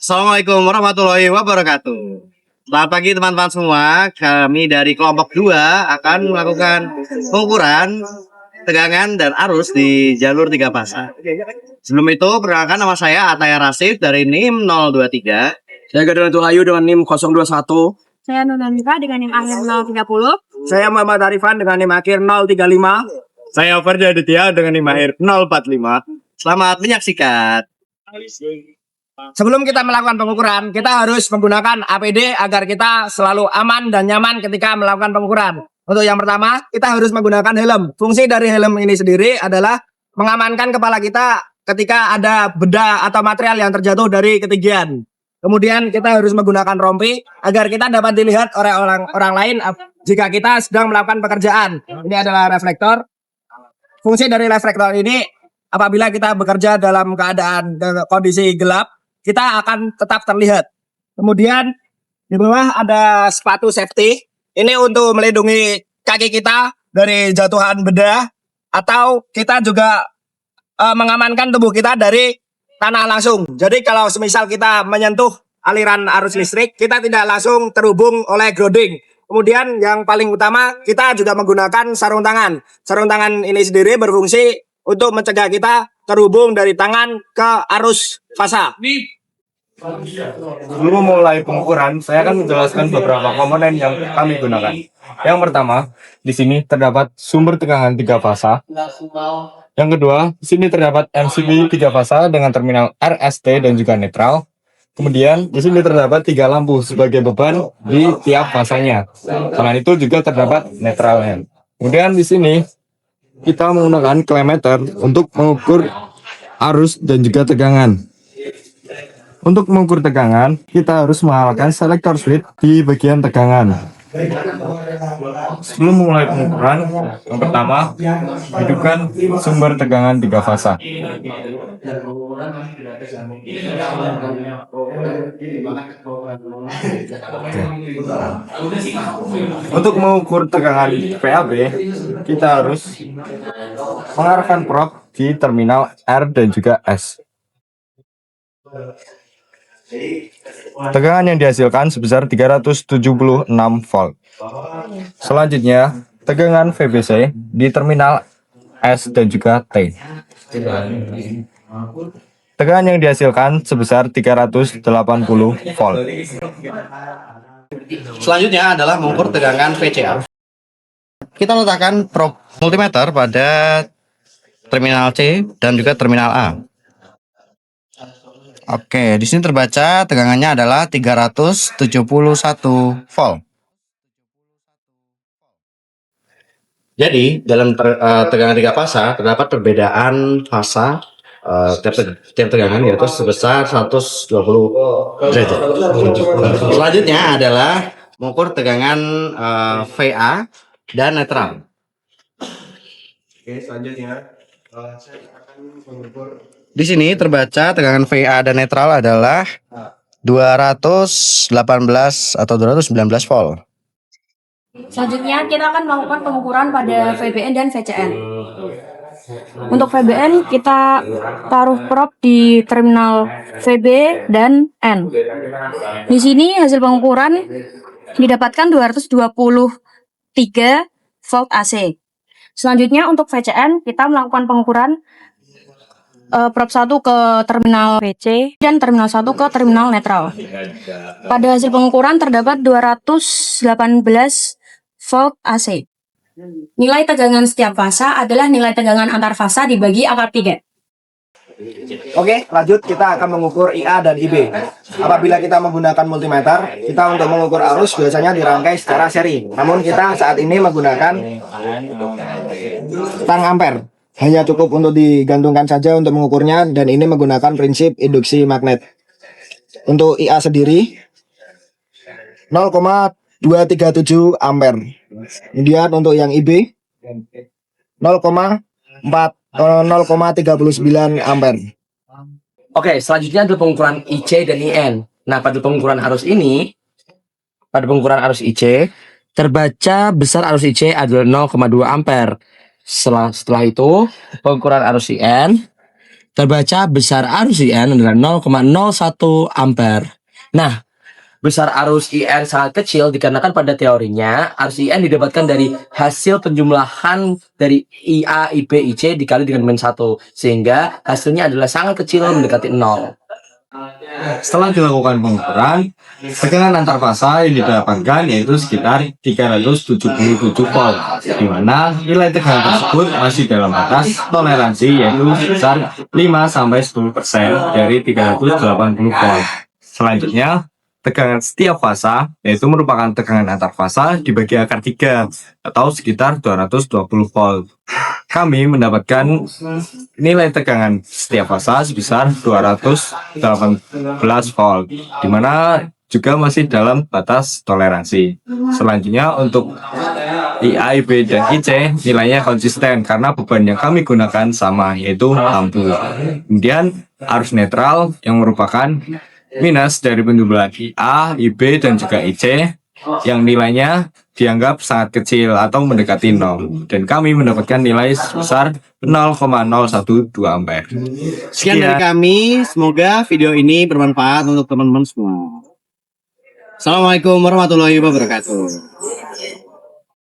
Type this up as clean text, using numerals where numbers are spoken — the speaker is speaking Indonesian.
Assalamualaikum warahmatullahi wabarakatuh. Selamat pagi teman-teman semua. Kami dari kelompok 2 akan melakukan pengukuran tegangan dan arus di jalur 3 fasa. Sebelum itu, perkenalkan nama saya Ataya Rasif dari NIM 023. Saya Gadona Tuhayu dengan NIM 021. Saya Nuna Mifa dengan NIM akhir 030. Saya Muhammad Arifan dengan NIM akhir 035. Saya Fardi Aditya dengan NIM akhir 045. Selamat menyaksikan. Sebelum kita melakukan pengukuran, kita harus menggunakan APD agar kita selalu aman dan nyaman ketika melakukan pengukuran. Untuk yang pertama, kita harus menggunakan helm. Fungsi dari helm ini sendiri adalah mengamankan kepala kita ketika ada benda atau material yang terjatuh dari ketinggian. Kemudian kita harus menggunakan rompi agar kita dapat dilihat oleh orang lain jika kita sedang melakukan pekerjaan. Ini adalah reflektor. Fungsi dari reflektor ini apabila kita bekerja dalam keadaan kondisi gelap, kita akan tetap terlihat. Kemudian di bawah ada sepatu safety. Ini untuk melindungi kaki kita dari jatuhan benda, atau kita juga mengamankan tubuh kita dari tanah langsung. Jadi kalau semisal kita menyentuh aliran arus listrik, kita tidak langsung terhubung oleh grounding. Kemudian yang paling utama, kita juga menggunakan sarung tangan. Sarung tangan ini sendiri berfungsi untuk mencegah kita terhubung dari tangan ke arus fasa. Sebelum mulai pengukuran, saya akan menjelaskan beberapa komponen yang kami gunakan. Yang pertama, di sini terdapat sumber tegangan 3 fasa. Yang kedua, di sini terdapat MCB 3 fasa dengan terminal RST dan juga netral. Kemudian, di sini terdapat 3 lampu sebagai beban di tiap fasanya. Selain itu juga terdapat netralnya. Kemudian di sini kita menggunakan klemeter untuk mengukur arus dan juga tegangan. Untuk mengukur tegangan, kita harus mengalahkan selektor switch di bagian tegangan. Sebelum memulai pengukuran, yang pertama, hidupkan sumber tegangan 3 fasa. Untuk mengukur tegangan VAB, kita harus mengarahkan probe di terminal R dan juga S. Tegangan yang dihasilkan sebesar 376 volt. Selanjutnya, tegangan VBC di terminal S dan juga T. Tegangan yang dihasilkan sebesar 380 volt. Selanjutnya adalah mengukur tegangan VCA. Kita letakkan probe multimeter pada terminal C dan juga terminal A. Oke, di sini terbaca tegangannya adalah 371 volt. Jadi, dalam tegangan 3 fasa terdapat perbedaan fasa tiap tegangan, yaitu sebesar 120 derajat. Selanjutnya adalah mengukur tegangan VA dan netral. Oke, selanjutnya saya akan mengukur. Di sini terbaca tegangan VA dan netral adalah 218 atau 219 volt. Selanjutnya kita akan melakukan pengukuran pada VBN dan VCN. Untuk VBN kita taruh probe di terminal VB dan N. Di sini hasil pengukuran didapatkan 223 volt AC. Selanjutnya untuk VCN kita melakukan pengukuran probe 1 ke terminal VC dan terminal 1 ke terminal netral. Pada hasil pengukuran terdapat 218 volt AC. Nilai tegangan setiap fasa adalah nilai tegangan antar fasa dibagi akar 3. Oke, lanjut kita akan mengukur IA dan IB. Apabila kita menggunakan multimeter, kita untuk mengukur arus biasanya dirangkai secara seri. Namun kita saat ini menggunakan tang ampere. Hanya cukup untuk digantungkan saja untuk mengukurnya, dan ini menggunakan prinsip induksi magnet. Untuk IA sendiri 0,237 ampere. Kemudian untuk yang IB 0,39 ampere. Oke, selanjutnya adalah pengukuran IC dan IN. Nah, pada pengukuran arus ini, pada pengukuran arus IC, terbaca besar arus IC adalah 0,2 ampere. Setelah itu, pengukuran arus IN, terbaca besar arus IN adalah 0,01 ampere. Nah, besar arus IN sangat kecil dikarenakan pada teorinya arus IN didapatkan dari hasil penjumlahan dari IA, IB, IC dikali dengan min 1 sehingga hasilnya adalah sangat kecil mendekati 0. Setelah dilakukan pengukuran, tekanan antar fasa yang didapatkan yaitu sekitar 377 volt, di mana nilai tekanan tersebut masih dalam batas toleransi yaitu sebesar 5-10% dari 380 volt. Selanjutnya, tegangan setiap fasa yaitu merupakan tegangan antar fasa dibagi akar 3 atau sekitar 220 volt. Kami mendapatkan nilai tegangan setiap fasa sebesar 218 volt, di mana juga masih dalam batas toleransi. Selanjutnya untuk IA, IB, dan IC nilainya konsisten karena beban yang kami gunakan sama yaitu 60. Kemudian arus netral yang merupakan minus dari penjumlahan IA, IB, dan juga IC yang nilainya dianggap sangat kecil atau mendekati 0 dan kami mendapatkan nilai sebesar 0,012 ampere. Sekian dari kami, semoga video ini bermanfaat untuk teman-teman semua. Assalamualaikum warahmatullahi wabarakatuh.